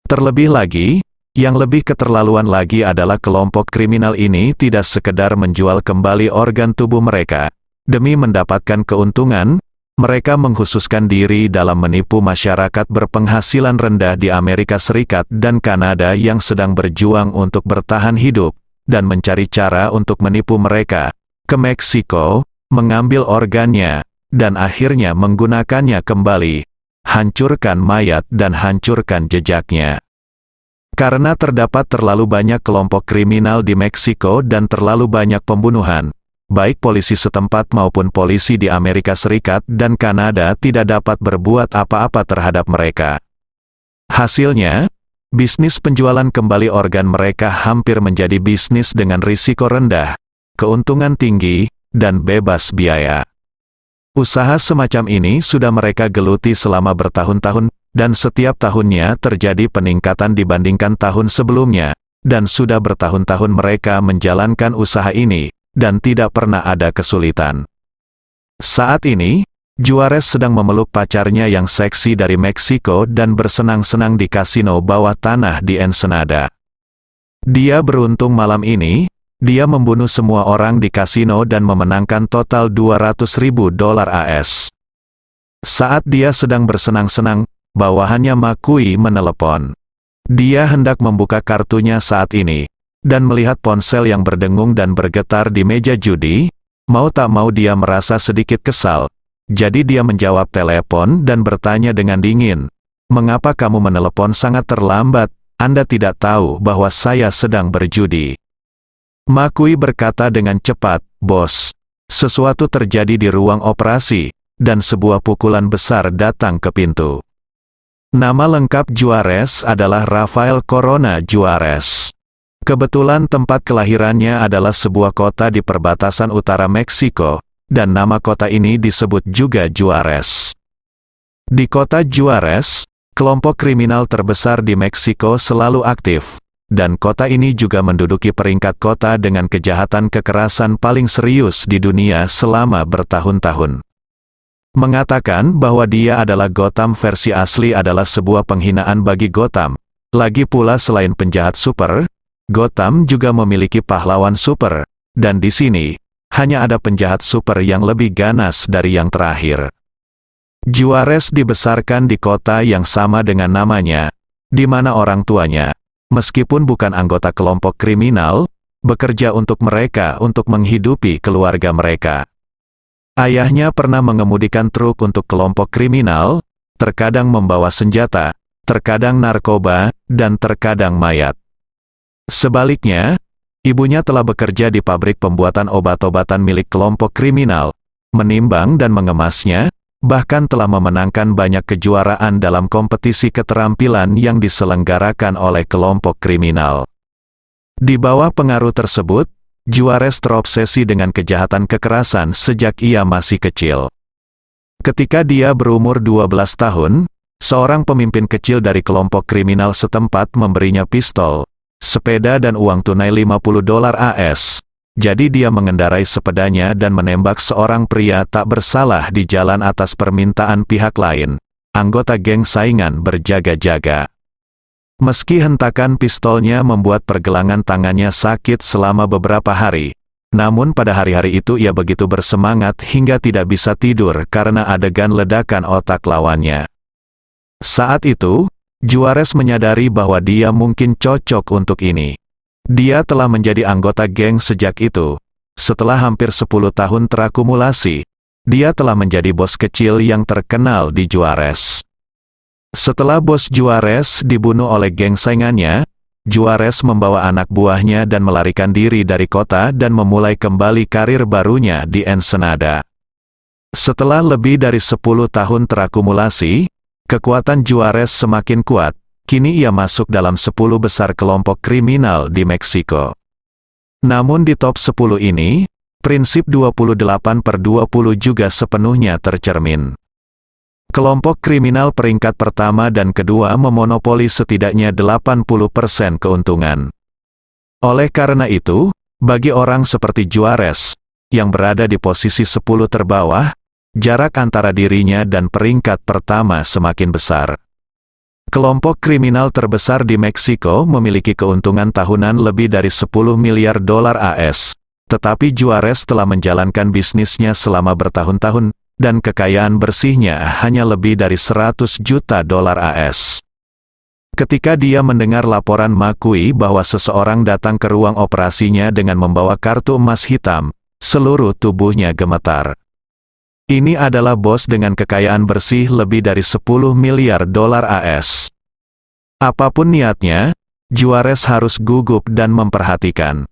Terlebih lagi, yang lebih keterlaluan lagi adalah kelompok kriminal ini tidak sekedar menjual kembali organ tubuh mereka. Demi mendapatkan keuntungan, mereka mengkhususkan diri dalam menipu masyarakat berpenghasilan rendah di Amerika Serikat dan Kanada yang sedang berjuang untuk bertahan hidup, dan mencari cara untuk menipu mereka ke Meksiko, mengambil organnya, dan akhirnya menggunakannya kembali, hancurkan mayat dan hancurkan jejaknya. Karena terdapat terlalu banyak kelompok kriminal di Meksiko dan terlalu banyak pembunuhan, baik polisi setempat maupun polisi di Amerika Serikat dan Kanada tidak dapat berbuat apa-apa terhadap mereka. Hasilnya, bisnis penjualan kembali organ mereka hampir menjadi bisnis dengan risiko rendah, keuntungan tinggi, dan bebas biaya. Usaha semacam ini sudah mereka geluti selama bertahun-tahun, dan setiap tahunnya terjadi peningkatan dibandingkan tahun sebelumnya, dan sudah bertahun-tahun mereka menjalankan usaha ini, dan tidak pernah ada kesulitan. Saat ini, Juarez sedang memeluk pacarnya yang seksi dari Meksiko dan bersenang-senang di kasino bawah tanah di Ensenada. Dia beruntung malam ini, dia membunuh semua orang di kasino dan memenangkan total $200.000 AS. Saat dia sedang bersenang-senang, bawahannya Makui menelepon. Dia hendak membuka kartunya saat ini, dan melihat ponsel yang berdengung dan bergetar di meja judi. Mau tak mau dia merasa sedikit kesal. Jadi dia menjawab telepon dan bertanya dengan dingin, "Mengapa kamu menelepon sangat terlambat? Anda tidak tahu bahwa saya sedang berjudi?" Makui berkata dengan cepat, "Bos, sesuatu terjadi di ruang operasi," dan sebuah pukulan besar datang ke pintu. Nama lengkap Juarez adalah Rafael Corona Juarez. Kebetulan tempat kelahirannya adalah sebuah kota di perbatasan utara Meksiko, dan nama kota ini disebut juga Juarez. Di kota Juarez, kelompok kriminal terbesar di Meksiko selalu aktif, dan kota ini juga menduduki peringkat kota dengan kejahatan kekerasan paling serius di dunia selama bertahun-tahun. Mengatakan bahwa dia adalah Gotham versi asli adalah sebuah penghinaan bagi Gotham. Lagi pula selain penjahat super, Gotham juga memiliki pahlawan super, dan di sini, hanya ada penjahat super yang lebih ganas dari yang terakhir. Juarez dibesarkan di kota yang sama dengan namanya, di mana orang tuanya, meskipun bukan anggota kelompok kriminal, bekerja untuk mereka untuk menghidupi keluarga mereka. Ayahnya pernah mengemudikan truk untuk kelompok kriminal, terkadang membawa senjata, terkadang narkoba, dan terkadang mayat. Sebaliknya, ibunya telah bekerja di pabrik pembuatan obat-obatan milik kelompok kriminal, menimbang dan mengemasnya, bahkan telah memenangkan banyak kejuaraan dalam kompetisi keterampilan yang diselenggarakan oleh kelompok kriminal. Di bawah pengaruh tersebut, Juarez terobsesi dengan kejahatan kekerasan sejak ia masih kecil. Ketika dia berumur 12 tahun, seorang pemimpin kecil dari kelompok kriminal setempat memberinya pistol, sepeda dan uang tunai $50 AS. Jadi dia mengendarai sepedanya dan menembak seorang pria tak bersalah di jalan atas permintaan pihak lain. Anggota geng saingan berjaga-jaga. Meski hentakan pistolnya membuat pergelangan tangannya sakit selama beberapa hari, namun pada hari-hari itu ia begitu bersemangat hingga tidak bisa tidur karena adegan ledakan otak lawannya. Saat itu, Juarez menyadari bahwa dia mungkin cocok untuk ini. Dia telah menjadi anggota geng sejak itu. Setelah hampir 10 tahun terakumulasi, dia telah menjadi bos kecil yang terkenal di Juarez. Setelah bos Juarez dibunuh oleh geng saingannya, Juarez membawa anak buahnya dan melarikan diri dari kota dan memulai kembali karir barunya di Ensenada. Setelah lebih dari 10 tahun terakumulasi, kekuatan Juarez semakin kuat. Kini ia masuk dalam 10 besar kelompok kriminal di Meksiko. Namun di top 10 ini, prinsip 28/20 juga sepenuhnya tercermin. Kelompok kriminal peringkat pertama dan kedua memonopoli setidaknya 80% keuntungan. Oleh karena itu, bagi orang seperti Juarez, yang berada di posisi 10 terbawah, jarak antara dirinya dan peringkat pertama semakin besar. Kelompok kriminal terbesar di Meksiko memiliki keuntungan tahunan lebih dari 10 miliar dolar AS, tetapi Juarez telah menjalankan bisnisnya selama bertahun-tahun, dan kekayaan bersihnya hanya lebih dari 100 juta dolar AS. Ketika dia mendengar laporan McCuy bahwa seseorang datang ke ruang operasinya dengan membawa kartu emas hitam, seluruh tubuhnya gemetar. Ini adalah bos dengan kekayaan bersih lebih dari 10 miliar dolar AS. Apapun niatnya, Juarez harus gugup dan memperhatikan.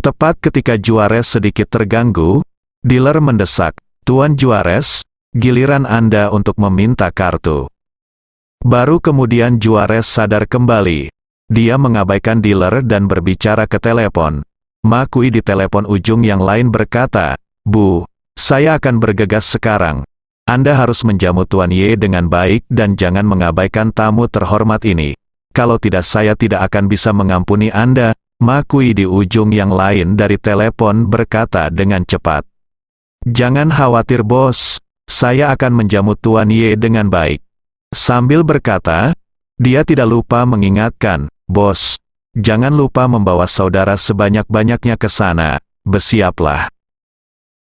Tepat ketika Juarez sedikit terganggu, dealer mendesak, "Tuan Juarez, giliran Anda untuk meminta kartu." Baru kemudian Juarez sadar kembali. Dia mengabaikan dealer dan berbicara ke telepon. McCuy di telepon ujung yang lain berkata, "Bu, saya akan bergegas sekarang. Anda harus menjamu Tuan Y dengan baik dan jangan mengabaikan tamu terhormat ini. Kalau tidak saya tidak akan bisa mengampuni Anda." McCuy di ujung yang lain dari telepon berkata dengan cepat, "Jangan khawatir bos, saya akan menjamu Tuan Y dengan baik." Sambil berkata, dia tidak lupa mengingatkan, "Bos, jangan lupa membawa saudara sebanyak-banyaknya ke sana, bersiaplah."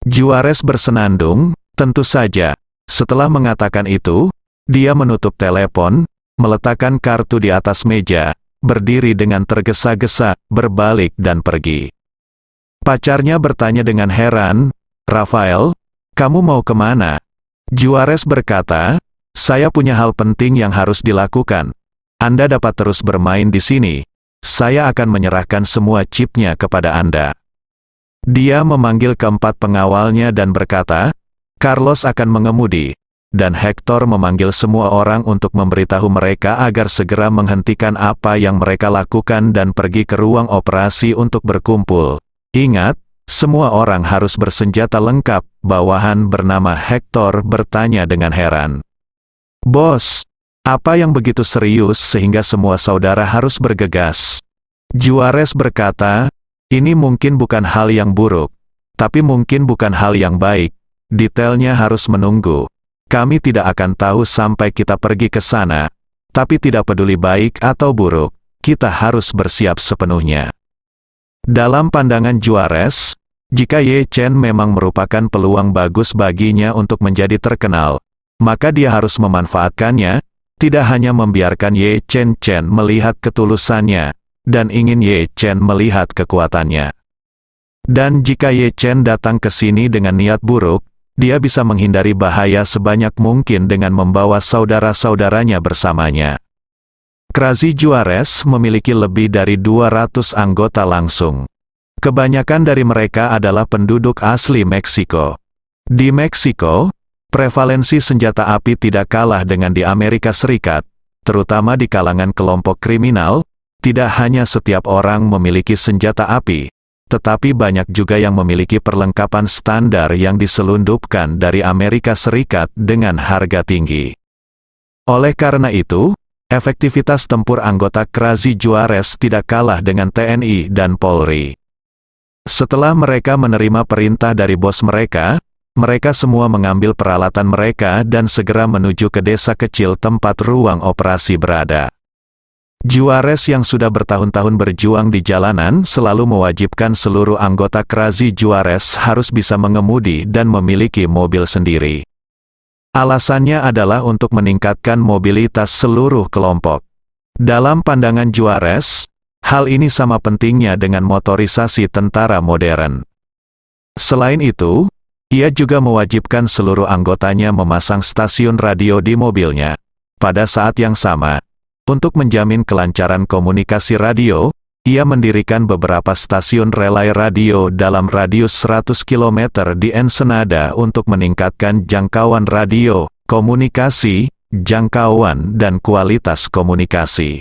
Juarez bersenandung, tentu saja. Setelah mengatakan itu, dia menutup telepon, meletakkan kartu di atas meja, berdiri dengan tergesa-gesa, berbalik dan pergi. Pacarnya bertanya dengan heran, "Rafael, kamu mau kemana?" Juarez berkata, "Saya punya hal penting yang harus dilakukan. Anda dapat terus bermain di sini. Saya akan menyerahkan semua chipnya kepada Anda." Dia memanggil keempat pengawalnya dan berkata, "Carlos akan mengemudi." Dan Hector memanggil semua orang untuk memberitahu mereka agar segera menghentikan apa yang mereka lakukan dan pergi ke ruang operasi untuk berkumpul. Ingat, semua orang harus bersenjata lengkap. Bawahan bernama Hector bertanya dengan heran, "Bos, apa yang begitu serius sehingga semua saudara harus bergegas?" Juarez berkata, "Ini mungkin bukan hal yang buruk, tapi mungkin bukan hal yang baik. Detailnya harus menunggu. Kami tidak akan tahu sampai kita pergi ke sana. Tapi tidak peduli baik atau buruk, kita harus bersiap sepenuhnya." Dalam pandangan Juarez, jika Ye Chen memang merupakan peluang bagus baginya untuk menjadi terkenal, maka dia harus memanfaatkannya, tidak hanya membiarkan Ye Chen melihat ketulusannya, dan ingin Ye Chen melihat kekuatannya. Dan jika Ye Chen datang ke sini dengan niat buruk, dia bisa menghindari bahaya sebanyak mungkin dengan membawa saudara-saudaranya bersamanya. Crazy Juarez memiliki lebih dari 200 anggota langsung. Kebanyakan dari mereka adalah penduduk asli Meksiko. Di Meksiko, prevalensi senjata api tidak kalah dengan di Amerika Serikat, terutama di kalangan kelompok kriminal. Tidak hanya setiap orang memiliki senjata api, tetapi banyak juga yang memiliki perlengkapan standar yang diselundupkan dari Amerika Serikat dengan harga tinggi. Oleh karena itu, efektivitas tempur anggota Crazy Juarez tidak kalah dengan TNI dan Polri. Setelah mereka menerima perintah dari bos mereka, mereka semua mengambil peralatan mereka dan segera menuju ke desa kecil tempat ruang operasi berada. Juarez yang sudah bertahun-tahun berjuang di jalanan selalu mewajibkan seluruh anggota Crazy Juarez harus bisa mengemudi dan memiliki mobil sendiri. Alasannya adalah untuk meningkatkan mobilitas seluruh kelompok. Dalam pandangan Juarez, hal ini sama pentingnya dengan motorisasi tentara modern. Selain itu, ia juga mewajibkan seluruh anggotanya memasang stasiun radio di mobilnya. Pada saat yang sama, untuk menjamin kelancaran komunikasi radio, ia mendirikan beberapa stasiun relay radio dalam radius 100 km di Ensenada untuk meningkatkan jangkauan radio, komunikasi, jangkauan dan kualitas komunikasi.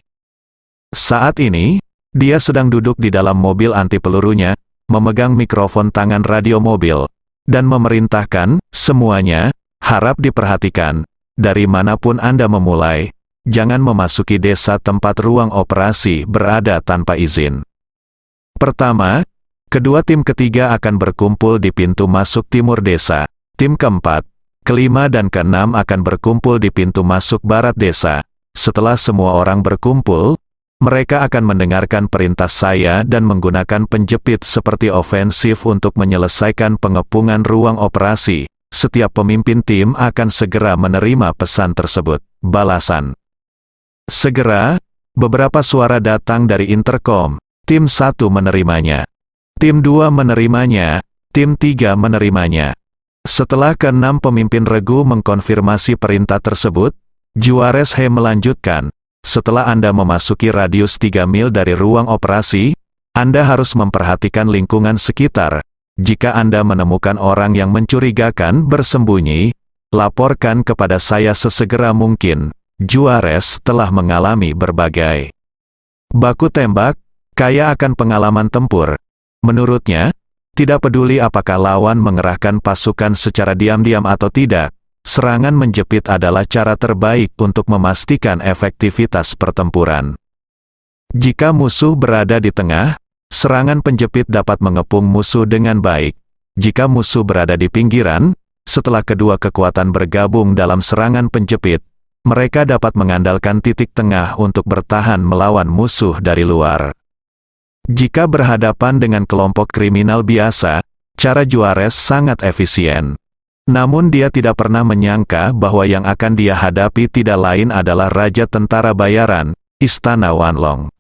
Saat ini, dia sedang duduk di dalam mobil anti pelurunya, memegang mikrofon tangan radio mobil, dan memerintahkan, semuanya, harap diperhatikan, dari manapun Anda memulai, jangan memasuki desa tempat ruang operasi berada tanpa izin. Pertama, kedua tim ketiga akan berkumpul di pintu masuk timur desa. Tim keempat, kelima dan keenam akan berkumpul di pintu masuk barat desa. Setelah semua orang berkumpul, mereka akan mendengarkan perintah saya dan menggunakan penjepit seperti ofensif untuk menyelesaikan pengepungan ruang operasi. Setiap pemimpin tim akan segera menerima pesan tersebut. Balasan. Segera, beberapa suara datang dari interkom. Tim 1 menerimanya. Tim 2 menerimanya. Tim 3 menerimanya. Setelah ke-6 pemimpin regu mengkonfirmasi perintah tersebut, Juarez He melanjutkan. Setelah Anda memasuki radius 3 mil dari ruang operasi, Anda harus memperhatikan lingkungan sekitar. Jika Anda menemukan orang yang mencurigakan bersembunyi, laporkan kepada saya sesegera mungkin. Juarez telah mengalami berbagai baku tembak, kaya akan pengalaman tempur. Menurutnya, tidak peduli apakah lawan mengerahkan pasukan secara diam-diam atau tidak, serangan menjepit adalah cara terbaik untuk memastikan efektivitas pertempuran. Jika musuh berada di tengah, serangan penjepit dapat mengepung musuh dengan baik. Jika musuh berada di pinggiran, setelah kedua kekuatan bergabung dalam serangan penjepit, mereka dapat mengandalkan titik tengah untuk bertahan melawan musuh dari luar. Jika berhadapan dengan kelompok kriminal biasa, cara Juarez sangat efisien. Namun dia tidak pernah menyangka bahwa yang akan dia hadapi tidak lain adalah Raja Tentara Bayaran, Istana Wanlong.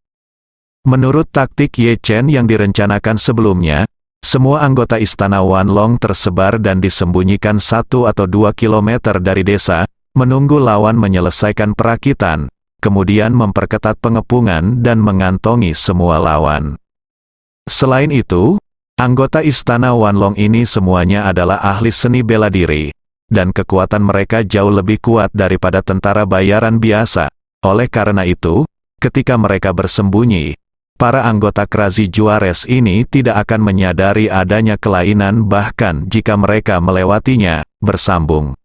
Menurut taktik Ye Chen yang direncanakan sebelumnya, semua anggota Istana Wanlong tersebar dan disembunyikan 1 atau 2 kilometer dari desa, menunggu lawan menyelesaikan perakitan, kemudian memperketat pengepungan dan mengantongi semua lawan. Selain itu, anggota Istana Wanlong ini semuanya adalah ahli seni bela diri, dan kekuatan mereka jauh lebih kuat daripada tentara bayaran biasa. Oleh karena itu, ketika mereka bersembunyi, para anggota Krazi Juarez ini tidak akan menyadari adanya kelainan bahkan jika mereka melewatinya, bersambung.